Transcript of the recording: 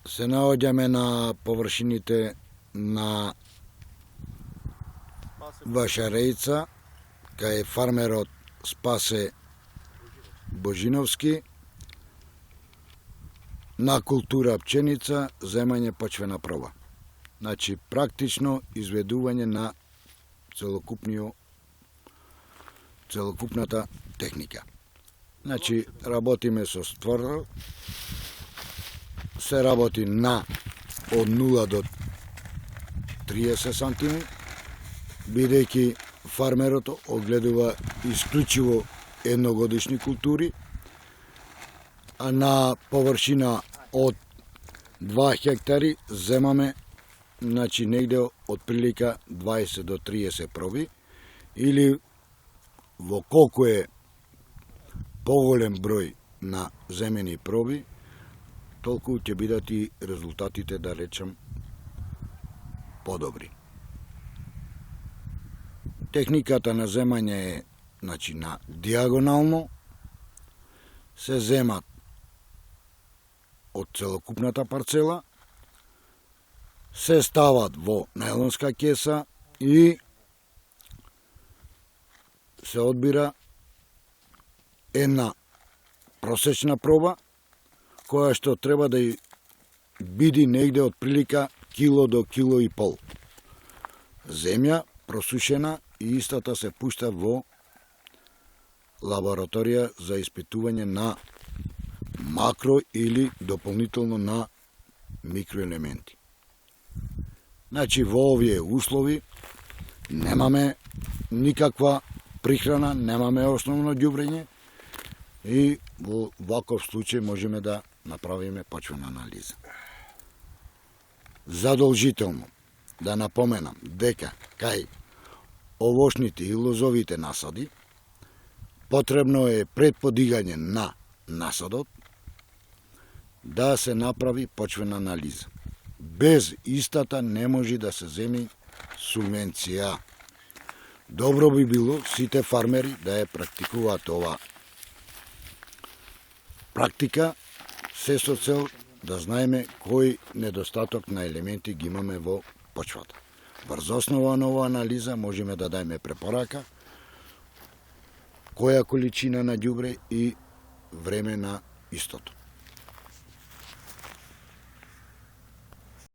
Се наоѓаме на површините на Вашарејца, кај фармерот Спасе Божиновски, на култура пченица, земање почвена проба. Значи, практично изведување на целокупната техника. Значи, работиме со створ, се работи на од 0 до 30 сантими, бидејќи фармерот огледува исклучиво едногодишни култури, а на површина од 2 хектари земаме, значи негде од прилика 20 до 30 проби, или во колку е поголем број на земени проби, толку ќе бидат и резултатите, да речем, подобри. Техниката на земање е, значи, на диагонално, се земат од целокупната парцела, се стават во најлонска кеса и се одбира една просечна проба, која што треба да биде негде од прилика кило до кило и пол. Земја просушена и истата се пушта во лабораторија за испитување на макро или дополнително на микроелементи. Значи, во овие услови немаме никаква прихрана, немаме основно ѓубрење и во ваков случај можеме да направиме почвена анализа. Задолжително да напоменам дека кај овошните и лозовите насади потребно е пред подигање на насадот да се направи почвена анализа. Без истата не може да се земи субвенција. Добро би било сите фармери да ја практикуваат ова практика, се со цел да знаеме кој недостаток на елементи ги имаме во почвата. Врз основа на оваа анализа можеме да дајме препорака која количина на ѓубре и време на истото.